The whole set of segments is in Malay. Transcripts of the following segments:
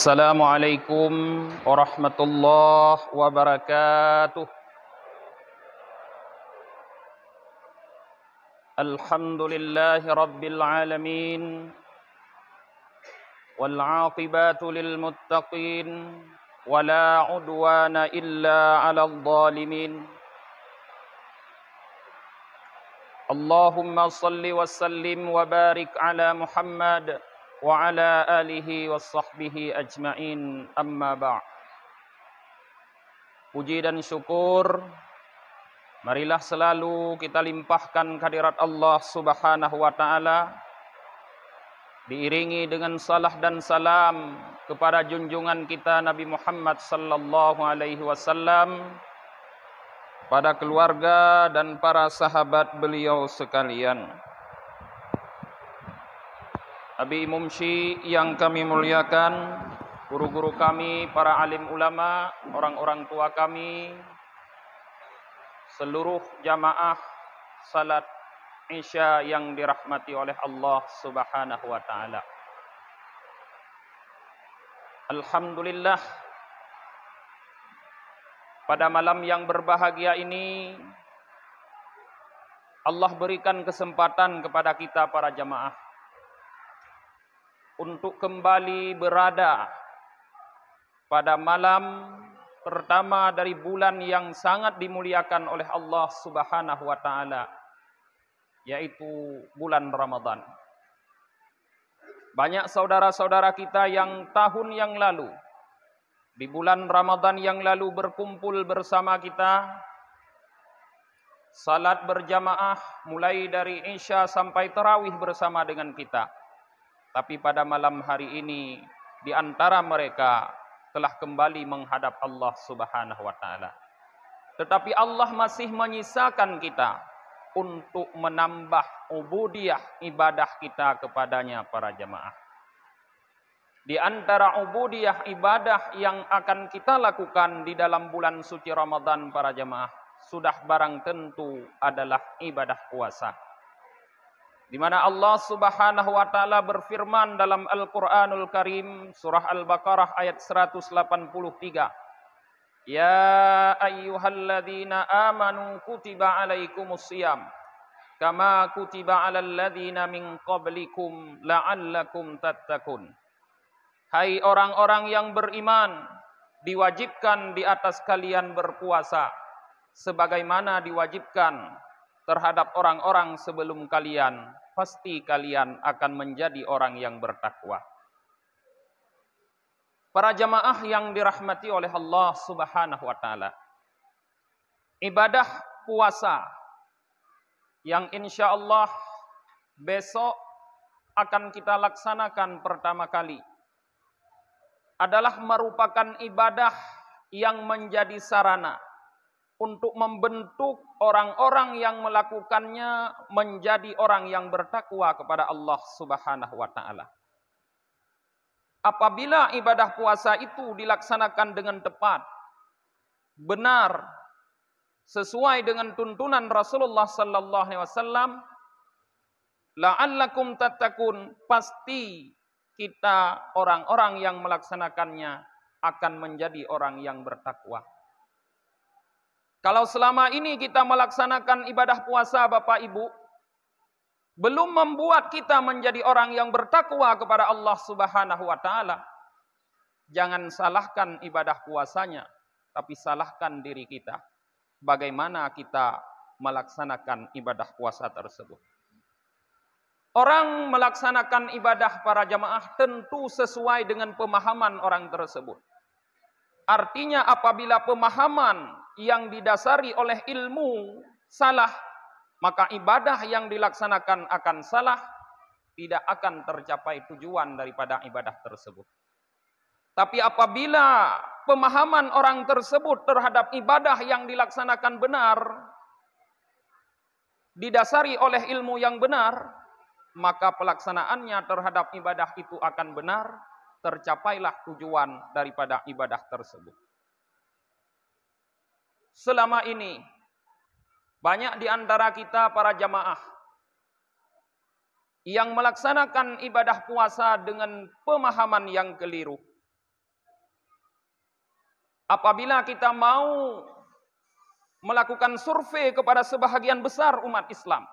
Assalamualaikum warahmatullahi wabarakatuh. Alhamdulillahi rabbil alamin. Wal 'aqibatu lil muttaqin. Wala 'udwana illa 'alal zalimin. Allahumma salli wa sallim wa barik ala Muhammad wa ala alihi wa sahbihi ajma'in, amma ba'. Puji dan syukur marilah selalu kita limpahkan kehadirat Allah Subhanahu wa ta'ala, diiringi dengan salah dan salam kepada junjungan kita Nabi Muhammad sallallahu alaihi wasallam, pada keluarga dan para sahabat beliau sekalian. Abi Mumsyi yang kami muliakan, guru-guru kami, para alim ulama, orang-orang tua kami, seluruh jamaah salat Isya yang dirahmati oleh Allah Subhanahu wa ta'ala. Alhamdulillah, pada malam yang berbahagia ini Allah berikan kesempatan kepada kita para jamaah untuk kembali berada pada malam pertama dari bulan yang sangat dimuliakan oleh Allah Subhanahu wa ta'ala, yaitu bulan Ramadan. Banyak saudara-saudara kita yang tahun yang lalu, di bulan Ramadan yang lalu berkumpul bersama kita, salat berjamaah mulai dari Isya sampai tarawih bersama dengan kita. Tapi pada malam hari ini di antara mereka telah kembali menghadap Allah Subhanahu wa ta'ala. Tetapi Allah masih menyisakan kita untuk menambah ubudiyah ibadah kita kepadanya para jamaah. Di antara ubudiyah ibadah yang akan kita lakukan di dalam bulan suci Ramadan para jamaah, sudah barang tentu adalah ibadah puasa. Di mana Allah Subhanahu wa ta'ala berfirman dalam Al-Qur'anul Karim, surah Al-Baqarah ayat 183. Ya ayyuhalladzina amanu kutiba alaikumus siyam kama kutiba alal ladzina min qablikum la'allakum tattaqun. Hai orang-orang yang beriman, diwajibkan di atas kalian berpuasa sebagaimana diwajibkan terhadap orang-orang sebelum kalian, pasti kalian akan menjadi orang yang bertakwa. Para jamaah yang dirahmati oleh Allah Subhanahu wa ta'ala, ibadah puasa yang insya Allah besok akan kita laksanakan pertama kali adalah merupakan ibadah yang menjadi sarana untuk membentuk orang-orang yang melakukannya menjadi orang yang bertakwa kepada Allah Subhanahu wa ta'ala. Apabila ibadah puasa itu dilaksanakan dengan tepat, benar, sesuai dengan tuntunan Rasulullah sallallahu alaihi wasallam, la'allakum tattaqun, pasti kita orang-orang yang melaksanakannya akan menjadi orang yang bertakwa. Kalau selama ini kita melaksanakan ibadah puasa Bapak Ibu, belum membuat kita menjadi orang yang bertakwa kepada Allah Subhanahu wa ta'ala, jangan salahkan ibadah puasanya, tapi salahkan diri kita. Bagaimana kita melaksanakan ibadah puasa tersebut. Orang melaksanakan ibadah para jamaah tentu sesuai dengan pemahaman orang tersebut. Artinya apabila pemahaman yang didasari oleh ilmu salah, maka ibadah yang dilaksanakan akan salah, tidak akan tercapai tujuan daripada ibadah tersebut. Tapi apabila pemahaman orang tersebut terhadap ibadah yang dilaksanakan benar, didasari oleh ilmu yang benar, maka pelaksanaannya terhadap ibadah itu akan benar, tercapailah tujuan daripada ibadah tersebut. Selama ini banyak di antara kita para jamaah yang melaksanakan ibadah puasa dengan pemahaman yang keliru. Apabila kita mau melakukan survei kepada sebahagian besar umat Islam,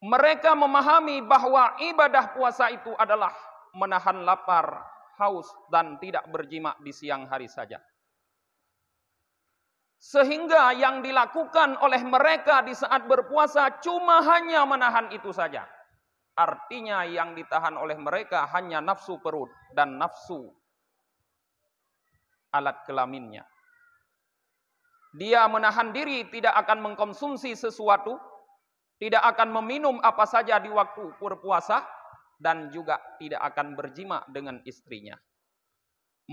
mereka memahami bahwa ibadah puasa itu adalah menahan lapar, haus, dan tidak berjima di siang hari saja. Sehingga yang dilakukan oleh mereka di saat berpuasa cuma hanya menahan itu saja. Artinya yang ditahan oleh mereka hanya nafsu perut dan nafsu alat kelaminnya. Dia menahan diri tidak akan mengkonsumsi sesuatu, tidak akan meminum apa saja di waktu berpuasa, dan juga tidak akan berjima dengan istrinya.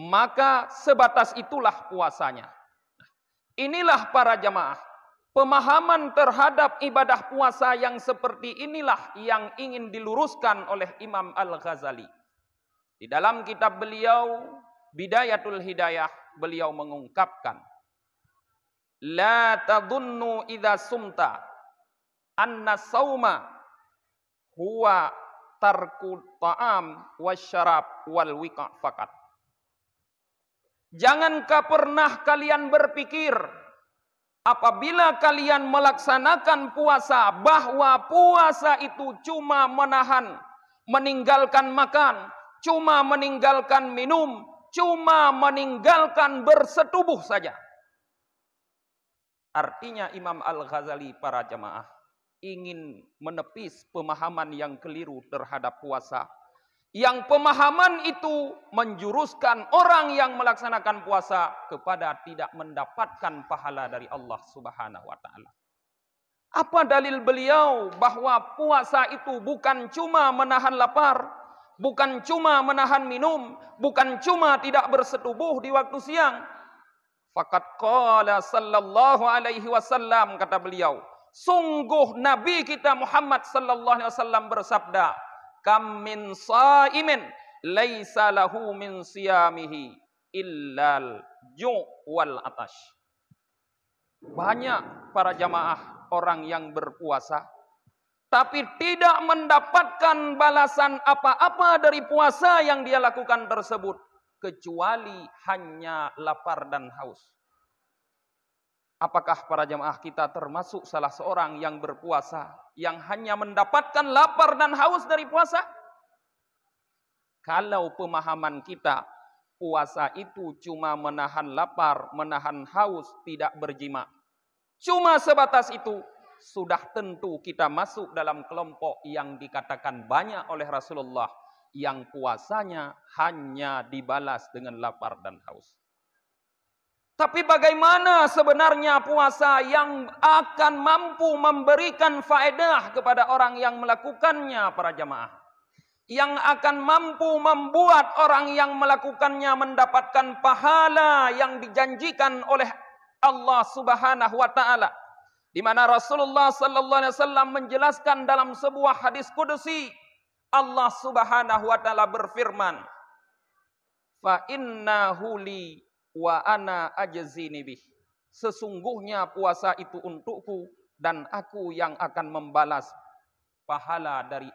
Maka sebatas itulah puasanya. Inilah para jamaah, pemahaman terhadap ibadah puasa yang seperti inilah yang ingin diluruskan oleh Imam Al-Ghazali. Di dalam kitab beliau, Bidayatul Hidayah, beliau mengungkapkan, La tadunnu idza sumta anna sauma huwa tarku ta'am wasyarab wal wika' fakat. Jangankah pernah kalian berpikir apabila kalian melaksanakan puasa bahwa puasa itu cuma menahan, meninggalkan makan, cuma meninggalkan minum, cuma meninggalkan bersetubuh saja. Artinya Imam Al-Ghazali, para jamaah, ingin menepis pemahaman yang keliru terhadap puasa. Yang pemahaman itu menjuruskan orang yang melaksanakan puasa kepada tidak mendapatkan pahala dari Allah Subhanahu wa taala. Apa dalil beliau bahwa puasa itu bukan cuma menahan lapar, bukan cuma menahan minum, bukan cuma tidak bersetubuh di waktu siang? Faqad qala sallallahu alaihi wasallam, kata beliau, sungguh Nabi kita Muhammad sallallahu alaihi wasallam bersabda, kam min shaimin laisa lahu min siyamihi illal ju' wal atash. Banyak para jamaah orang yang berpuasa tapi tidak mendapatkan balasan apa-apa dari puasa yang dia lakukan tersebut kecuali hanya lapar dan haus. Apakah para jamaah kita termasuk salah seorang yang berpuasa yang hanya mendapatkan lapar dan haus dari puasa? Kalau pemahaman kita puasa itu cuma menahan lapar, menahan haus, tidak berjima, cuma sebatas itu, sudah tentu kita masuk dalam kelompok yang dikatakan banyak oleh Rasulullah yang puasanya hanya dibalas dengan lapar dan haus. Tapi bagaimana sebenarnya puasa yang akan mampu memberikan faedah kepada orang yang melakukannya, para jamaah? Yang akan mampu membuat orang yang melakukannya mendapatkan pahala yang dijanjikan oleh Allah Subhanahu wa taala. Di mana Rasulullah sallallahu alaihi wasallam menjelaskan dalam sebuah hadis kudusi, Allah Subhanahu wa taala berfirman, "Fa innahu li wa ana ajzini bih." Sesungguhnya puasa itu untukku dan aku yang akan membalas pahala dari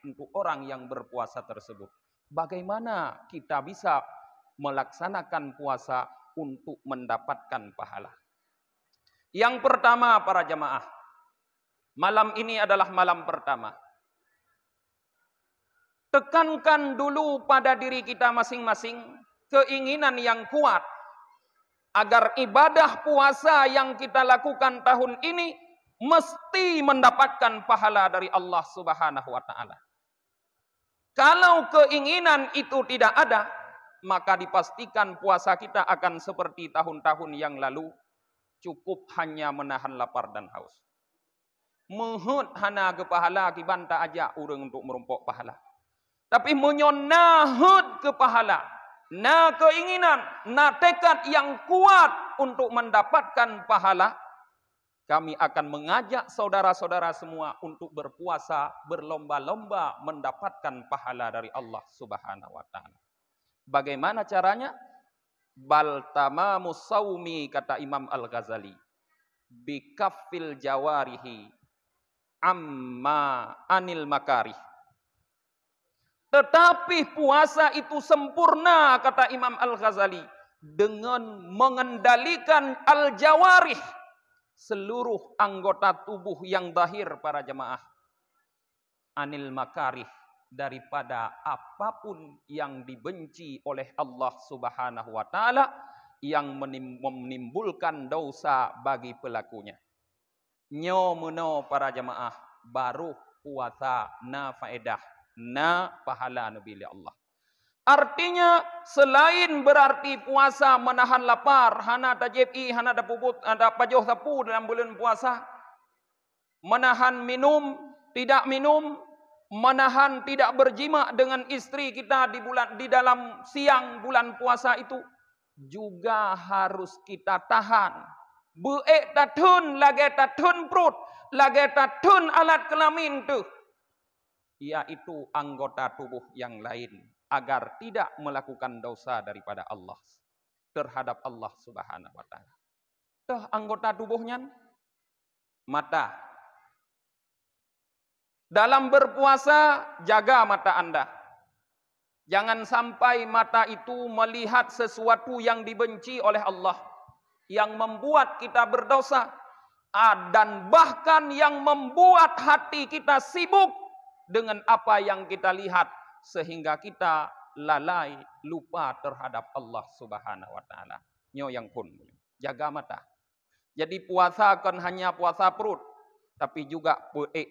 untuk orang yang berpuasa tersebut. Bagaimana kita bisa melaksanakan puasa untuk mendapatkan pahala? Yang pertama, para jamaah, malam ini adalah malam pertama. Tekankan dulu pada diri kita masing-masing keinginan yang kuat agar ibadah puasa yang kita lakukan tahun ini mesti mendapatkan pahala dari Allah Subhanahu wa taala. Kalau keinginan itu tidak ada, maka dipastikan puasa kita akan seperti tahun-tahun yang lalu, cukup hanya menahan lapar dan haus. Muhut hana ke pahala kibanta aja urang untuk merumpok pahala. Tapi menyonahut ke pahala, na keinginan, na tekad yang kuat untuk mendapatkan pahala, kami akan mengajak saudara-saudara semua untuk berpuasa, berlomba-lomba mendapatkan pahala dari Allah Subhanahu wa taala. Bagaimana caranya? Bal tamamus saumi, kata Imam Al-Ghazali, bikaffil jawarihi amma anil makarih. Tetapi puasa itu sempurna, kata Imam Al-Ghazali, dengan mengendalikan al-jawarih, seluruh anggota tubuh yang zahir para jemaah, anil makarih, daripada apapun yang dibenci oleh Allah Subhanahu wa taala yang menimbulkan dosa bagi pelakunya. Nyo meno para jemaah, baru puasa na faedah, na pahala nabi Allah. Artinya selain berarti puasa menahan lapar, hana tajibi, hana ada puput, ada pajoh sapu dalam bulan puasa, menahan minum, tidak minum, menahan tidak berjima dengan istri kita di dalam siang bulan puasa itu juga harus kita tahan. Beek tatun, lagi tatun perut, lagi tatun alat kelamin tu, yaitu anggota tubuh yang lain, agar tidak melakukan dosa daripada Allah terhadap Allah Subhanahu wa taala. Tuh anggota tubuhnya mata. Dalam berpuasa jaga mata Anda. Jangan sampai mata itu melihat sesuatu yang dibenci oleh Allah, yang membuat kita berdosa, dan bahkan yang membuat hati kita sibuk dengan apa yang kita lihat, sehingga kita lalai, lupa terhadap Allah Subhanahu wa taala. Nyo yang pun jaga mata. Jadi puasa kan hanya puasa perut, tapi juga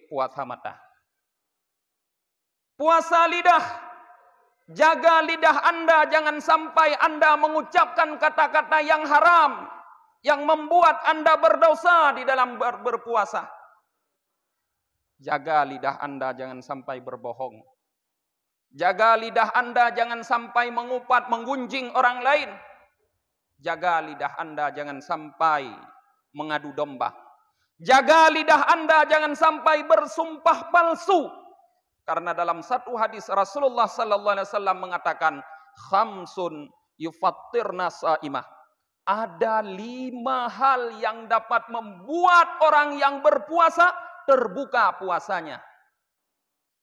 puasa mata. Puasa lidah. Jaga lidah Anda, jangan sampai Anda mengucapkan kata-kata yang haram, yang membuat Anda berdosa di dalam berpuasa. Jaga lidah Anda, jangan sampai berbohong. Jaga lidah Anda, jangan sampai mengupat, menggunjing orang lain. Jaga lidah Anda, jangan sampai mengadu domba. Jaga lidah Anda, jangan sampai bersumpah palsu. Karena dalam satu hadis Rasulullah sallallahu alaihi wasallam mengatakan, khamsun yufattirna saimah. Ada 5 hal yang dapat membuat orang yang berpuasa terbuka puasanya.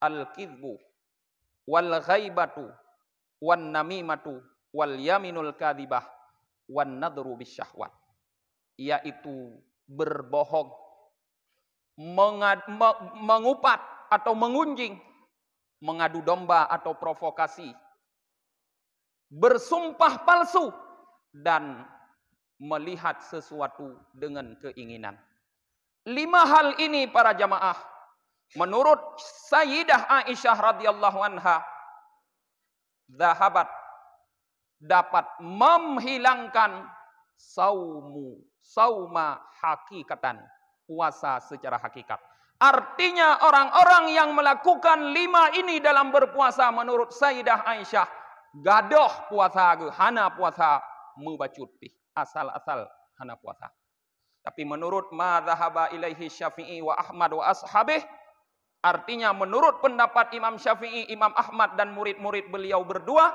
Al-kidbu, wal ghaibatu, wan namimatu, wal yaminul kadhibah, wan nadru bisyahwat. Yaitu berbohong, mengupat atau mengunjing, mengadu domba atau provokasi, bersumpah palsu, dan melihat sesuatu dengan keinginan. 5 hal ini para jamaah, menurut Sayyidah Aisyah radhiyallahu anha, dapat menghilangkan sauma hakikatan, puasa secara hakikat. Artinya orang-orang yang melakukan 5 ini dalam berpuasa menurut Sayyidah Aisyah, gadoh puasa ge, hana puasa mubacuti, asal-asal hana puasa. Tapi menurut ma dhahaba ilaihi Syafi'i wa Ahmad wa ashabih, artinya menurut pendapat Imam Syafi'i, Imam Ahmad dan murid-murid beliau berdua,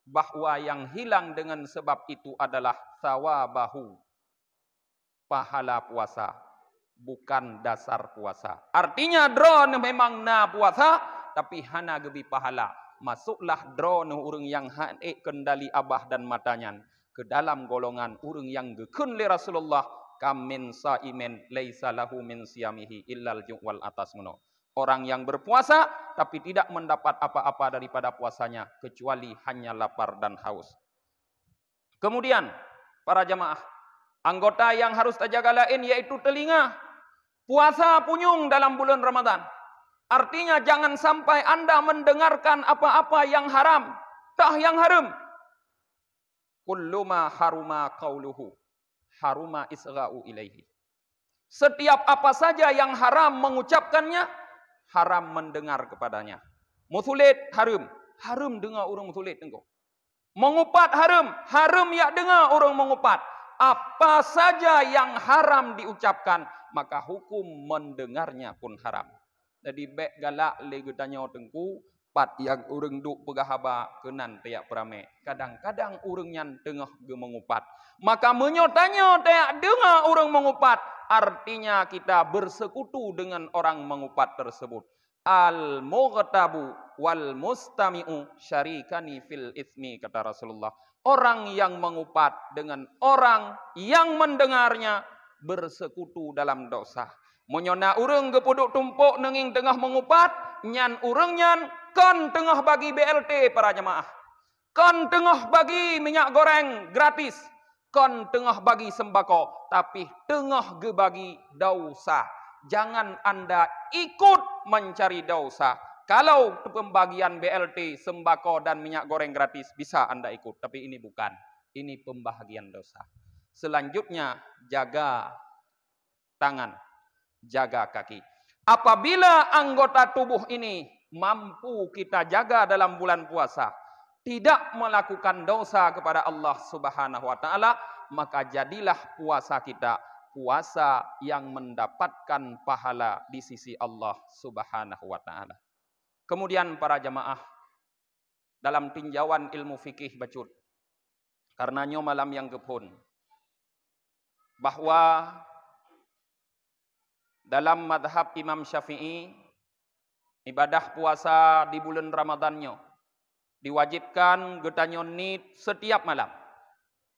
bahwa yang hilang dengan sebab itu adalah sawabahu, pahala puasa, bukan dasar puasa. Artinya drone memang na puasa, tapi hana gebi pahala. Masuklah drone urang yang hae kendali abah dan matanya ke dalam golongan urang yang gekun li Rasulullah, kamin saimen laisa lahu min siyamihi illal ju'wal atas meno. Orang yang berpuasa tapi tidak mendapat apa-apa daripada puasanya kecuali hanya lapar dan haus. Kemudian para jamaah, anggota yang harus terjaga lain yaitu telinga. Puasa punyung dalam bulan Ramadan. Artinya jangan sampai Anda mendengarkan apa-apa yang haram. Tak yang haram. Kullu ma haruma qauluhu, haruma isra'u ilaihi. Setiap apa saja yang haram mengucapkannya, haram mendengar kepadanya. Musulit haram. Haram dengar orang musulit engkau. Mengupat haram. Haram ya dengar orang mengupat. Apa saja yang haram diucapkan, maka hukum mendengarnya pun haram. Jadi bek galak lagi tanya tengku, pat yang urang duk pegahaba kenan tiak perame. Kadang-kadang urang yang tengah ge mengupat. Maka menyotanya tiak dengar urang mengupat, artinya kita bersekutu dengan orang mengupat tersebut. al-mughtabu wal mustami'u syarikani fil itsmi, kata Rasulullah. Orang yang mengupat dengan orang yang mendengarnya bersekutu dalam dosa. Menyona urang gepuduk tumpuk nenging tengah mengupat, nyan urang nyan kan tengah bagi BLT para jemaah. Kan tengah bagi minyak goreng gratis. Kan tengah bagi sembako, tapi tengah ge bagi dosa. Jangan Anda ikut mencari dosa. Kalau pembagian BLT, sembako dan minyak goreng gratis bisa Anda ikut, tapi ini bukan. Ini pembagian dosa. Selanjutnya, jaga tangan, jaga kaki. Apabila anggota tubuh ini mampu kita jaga dalam bulan puasa, tidak melakukan dosa kepada Allah Subhanahu wa taala, maka jadilah puasa kita puasa yang mendapatkan pahala di sisi Allah Subhanahu wa taala. Kemudian para jamaah, dalam tinjauan ilmu fikih bacut, karenanya malam yang gepun, bahwa dalam madhab Imam Syafi'i, ibadah puasa di bulan Ramadannya diwajibkan getanyo nit setiap malam.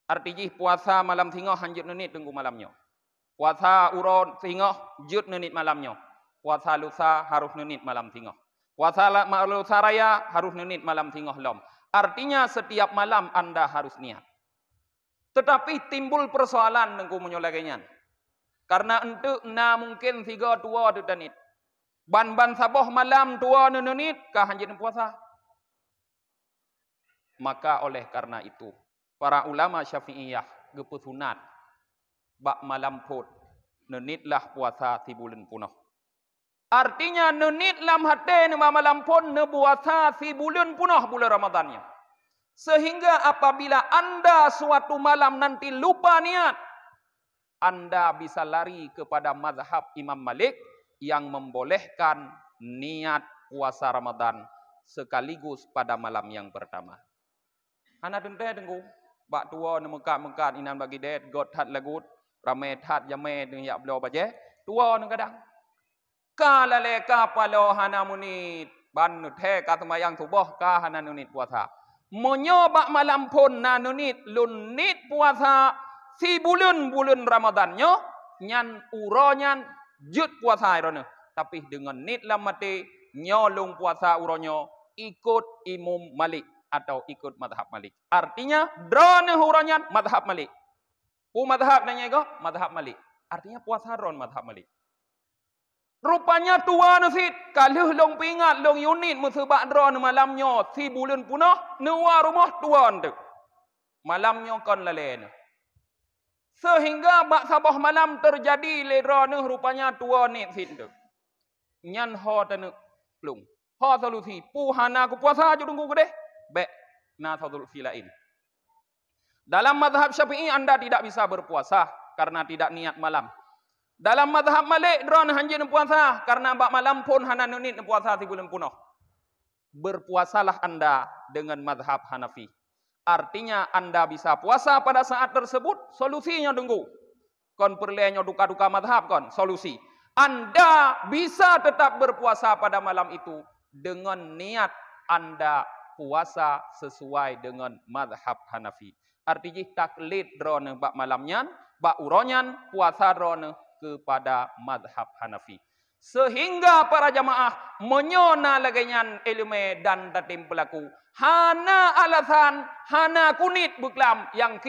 Artinya puasa malam tengah hanjut nit tunggu malamnya. Puasa uron tengah jut nit malamnya. Puasa lusa harus nit malam tengah. Puasa lusa raya harus nit malam tengah lom. Artinya setiap malam Anda harus niat. Tetapi timbul persoalan nengku menyolaganya. Karena entuk na mungkin 3 tua tu danit. Ban saboh malam tua nunit kah hanjut puasa. Maka oleh karena itu, para ulama Syafi'iyah gepusunat bak malam pun nenitlah puasa si bulan punah. Artinya nenit lam hati nema malam pun ne puasa si bulan punah bulan Ramadannya. Sehingga apabila Anda suatu malam nanti lupa niat, Anda bisa lari kepada mazhab Imam Malik yang membolehkan niat puasa Ramadan sekaligus pada malam yang pertama. Hana tente tengku, bak tua ne mekat inan bagi det god that lagut, ramai that jame dengan yak belo baje, tua ne kadang. Kala leka palo hana munit, ban the ka semayang subuh ka hana nunit puasa. Monyo bak malam pun na nunit lunit puasa si bulan Ramadannya, nyan uronyan jut puasa irone. Tapi dengan nit lamate nyolong puasa uronyo ikut Imam Malik atau ikut madhab Malik. Artinya drone huranyan madhab Malik. Madhab nanya ko madhab Malik. Artinya puasa ron madhab Malik. Rupanya tua nasit kalau long pingat long unit musibah drone malamnya si bulan punah nuwa rumah tua tu. Malamnya kon lalen. Sehingga bak sabah malam terjadi lerone rupanya tua ni sit tu. Nyan ho tanu plung. Ho solusi puhana ku puasa aja tunggu gede. Baik, na satu lain. Dalam mazhab Syafi'i Anda tidak bisa berpuasa karena tidak niat malam. Dalam mazhab Malik dron hanjin puasa karena bak malam pun hana nunit puasa di bulan punah. Berpuasalah Anda dengan mazhab Hanafi. Artinya Anda bisa puasa pada saat tersebut, solusinya tunggu. Kon perlenya duka-duka mazhab kon, solusi. Anda bisa tetap berpuasa pada malam itu dengan niat Anda puasa sesuai dengan mazhab Hanafi. Artinya taklid drone bak malamnya, bak uronyan puasa drone kepada mazhab Hanafi. Sehingga para jamaah menyona lagenyan ilmu dan tatim pelaku. Hana alasan, hana kunit buklam yang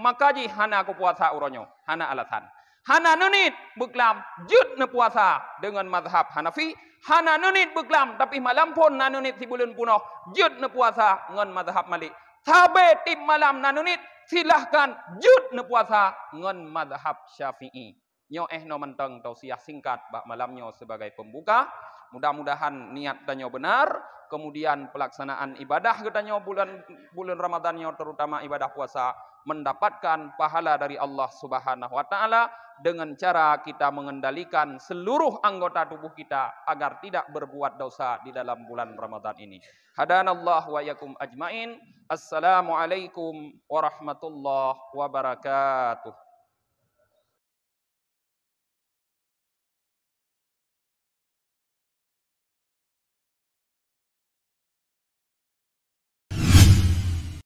makaji hana ku puasa uronyo. Hana alasan. Hana nunit buklam jut ne puasa dengan mazhab Hanafi. Hana nunit beklam tapi malam pun na nunit si bulan punah jut ne puasa ngan mazhab Malik. Tabe tim malam na nunit silahkan jut ne puasa ngan mazhab Syafi'i. Nyo no menteng tausiah singkat bak malamnya sebagai pembuka. Mudah-mudahan niat danyo benar, kemudian pelaksanaan ibadah getanyo bulan Ramadannya terutama ibadah puasa mendapatkan pahala dari Allah Subhanahu wa taala dengan cara kita mengendalikan seluruh anggota tubuh kita agar tidak berbuat dosa di dalam bulan Ramadan ini. Hadanallahu wa yakum ajmain. Assalamualaikum warahmatullahi wabarakatuh.